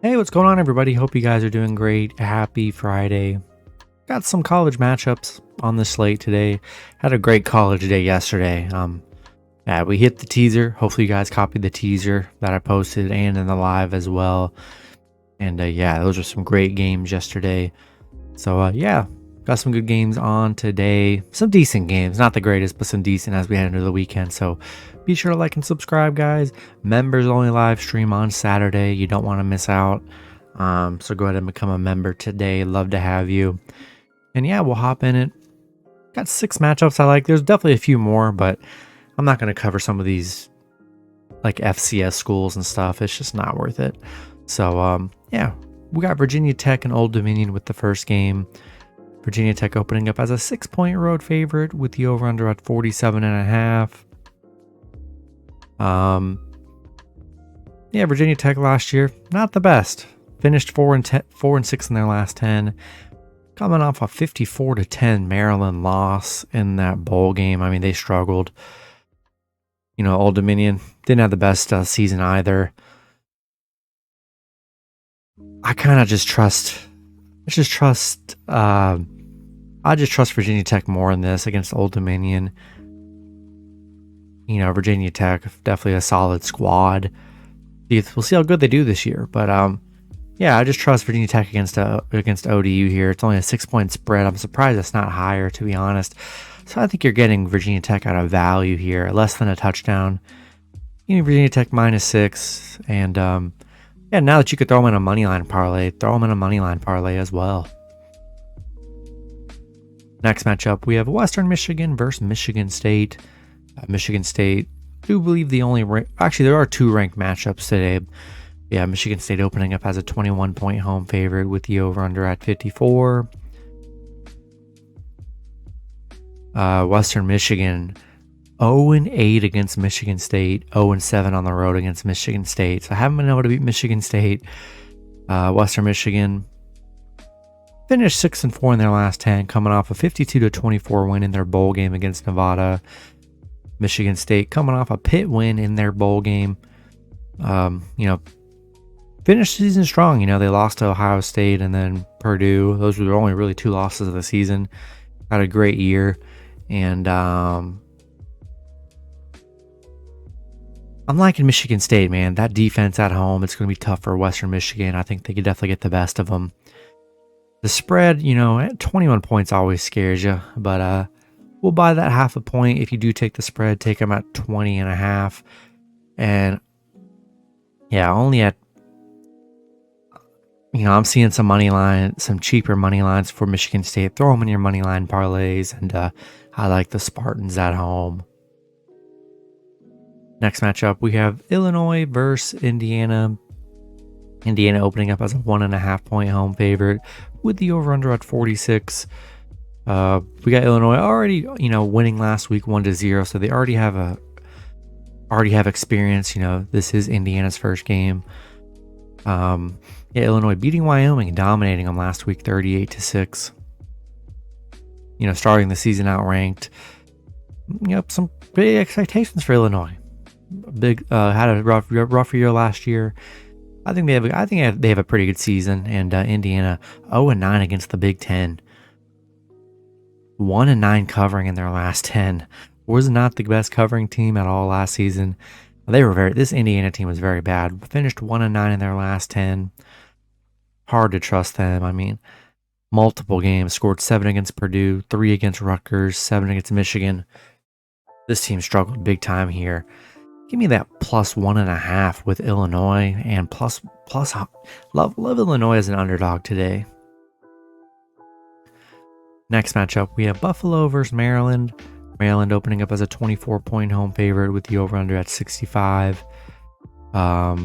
Hey, what's going on, everybody? Hope you guys are doing great. Happy Friday. Got some college matchups on the slate today. Had a great college day yesterday. Yeah, we hit the teaser. Hopefully, you guys copied the teaser that I posted and in the live as well. And yeah, those are some great games yesterday. So yeah, got some good games on today. Some decent games, not the greatest, but some decent as we head into the weekend. So be sure to like and subscribe, guys. Members only live stream on Saturday. You don't want to miss out. So go ahead and become a member today. Love to have you. And yeah, we'll hop in it. Got 6 matchups I like. There's definitely a few more, but I'm not going to cover some of these like FCS schools and stuff. It's just not worth it. So yeah, we got Virginia Tech and Old Dominion with the first game. Virginia Tech opening up as a 6-point road favorite with the over-under at 47.5. Yeah, Virginia Tech last year, not the best. Finished 4-6 in their last 10. Coming off a 54-10 Maryland loss in that bowl game. I mean, they struggled. You know, Old Dominion didn't have the best season either. I kind of just trust. I just trust Virginia Tech more in this against Old Dominion. You know, Virginia Tech definitely a solid squad. We'll see how good they do this year, but yeah, I just trust Virginia Tech against ODU here. It's only a 6-point spread. I'm surprised it's not higher, to be honest. So I think you're getting Virginia Tech out of value here, less than a touchdown. You know, Virginia Tech -6, and yeah, now that you could throw them in a money line parlay, throw them in a money line parlay as well. Next matchup, we have Western Michigan versus Michigan State. Michigan State, I do believe actually there are 2 ranked matchups today. Yeah, Michigan State opening up as a 21-point home favorite with the over-under at 54. Western Michigan 0-8 against Michigan State, 0-7 on the road against Michigan State. So I haven't been able to beat Michigan State. Western Michigan finished 6-4 in their last 10, coming off a 52-24 win in their bowl game against Nevada. Michigan State coming off a Pitt win in their bowl game. You know, finished the season strong. You know, they lost to Ohio State and then Purdue. Those were only really 2 losses of the season. Had a great year. And I'm liking Michigan State, man. That defense at home, it's going to be tough for Western Michigan. I think they could definitely get the best of them. The spread, you know, at 21 points always scares you. But we'll buy that half a point. If you do take the spread, take them at 20.5. And yeah, only at, you know, I'm seeing some cheaper money lines for Michigan State. Throw them in your money line parlays, and I like the Spartans at home. Next matchup, we have Illinois versus Indiana. Indiana opening up as a 1.5-point home favorite with the over/under at 46. We got Illinois already, you know, winning last week 1-0, so they already have experience. You know, this is Indiana's first game. Yeah, Illinois beating Wyoming and dominating them last week 38-6. You know, starting the season outranked. Yep, some big expectations for Illinois. Had a rough year last year. I think they have a pretty good season. And Indiana 0-9 against the Big Ten. 1-9 covering in their last 10. Was not the best covering team at all last season. This Indiana team was very bad. Finished 1-9 in their last 10. Hard to trust them. I mean, multiple games. Scored 7 against Purdue, 3 against Rutgers, 7 against Michigan. This team struggled big time here. Give me that +1.5 with Illinois, and plus love Illinois as an underdog today. Next matchup, we have Buffalo versus Maryland. Maryland opening up as a 24-point home favorite with the over/under at 65. Yeah,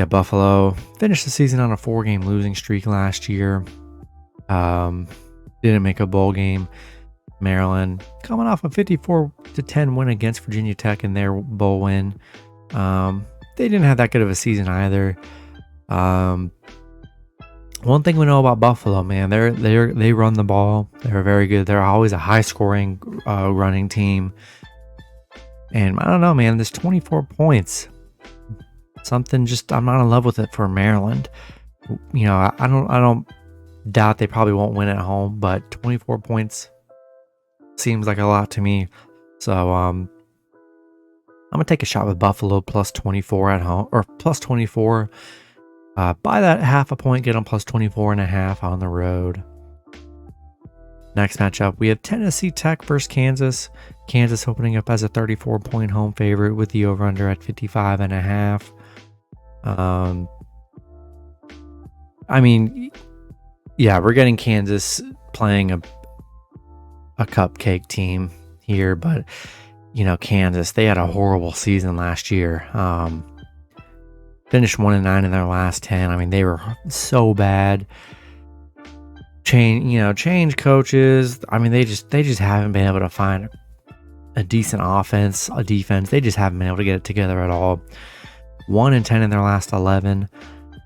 Buffalo finished the season on a 4-game losing streak last year. Didn't make a bowl game. Maryland coming off a 54-10 win against Virginia Tech in their bowl win. They didn't have that good of a season either. One thing we know about Buffalo, man, they run the ball. They're very good. They're always a high-scoring running team. And I don't know, man, there's 24 points. Something just I'm not in love with it for Maryland. You know, I don't doubt they probably won't win at home, but 24 points seems like a lot to me. So I'm gonna take a shot with Buffalo plus 24 at home, or plus 24. Buy that half a point, get them plus 24.5 on the road. Next matchup, we have Tennessee Tech versus Kansas. Kansas opening up as a 34-point home favorite with the over-under at 55.5. I mean, yeah, we're getting Kansas playing a cupcake team here, but you know, Kansas, they had a horrible season last year. Finished 1-9 in their last 10. I mean, they were so bad. Change coaches. I mean, they just haven't been able to find a decent offense, a defense. They just haven't been able to get it together at all. 1-10 in their last 11.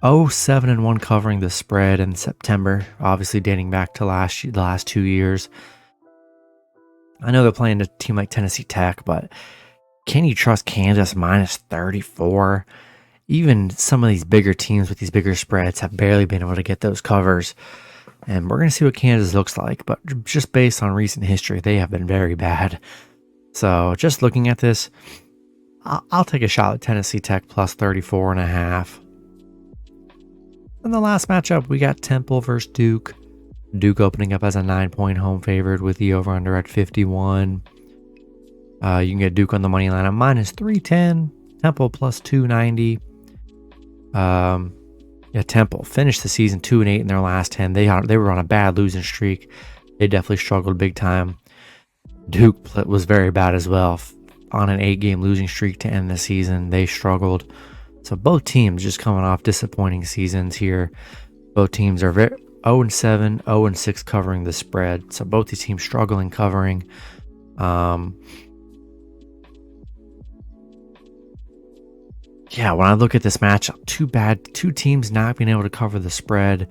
7-1 covering the spread in September, obviously dating back to the last 2 years. I know they're playing a team like Tennessee Tech, but can you trust Kansas minus 34? Even some of these bigger teams with these bigger spreads have barely been able to get those covers. And we're going to see what Kansas looks like, but just based on recent history, they have been very bad. So just looking at this, I'll take a shot at Tennessee Tech plus 34.5. And the last matchup, we got Temple versus Duke. Duke opening up as a 9-point home favorite with the over-under at 51. You can get Duke on the money line at minus 310. Temple plus 290. Temple finished the season 2-8 in their last 10. They were on a bad losing streak. They definitely struggled big time. Duke was very bad as well. On an 8-game losing streak to end the season, they struggled. So both teams just coming off disappointing seasons here. Both teams are 0-7, 0-6 covering the spread. So both these teams struggling covering. Yeah, when I look at this matchup, too bad. Two teams not being able to cover the spread.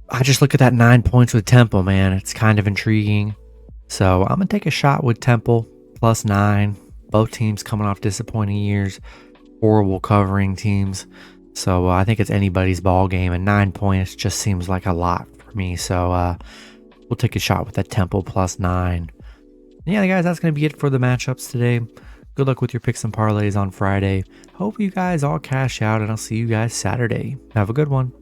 I just look at that 9 points with Temple, man. It's kind of intriguing. So I'm going to take a shot with Temple plus 9. Both teams coming off disappointing years. Horrible covering teams. So I think it's anybody's ball game. And 9 points just seems like a lot for me. So we'll take a shot with that Temple plus 9. And yeah, guys, that's going to be it for the matchups today. Good luck with your picks and parlays on Friday. Hope you guys all cash out, and I'll see you guys Saturday. Have a good one.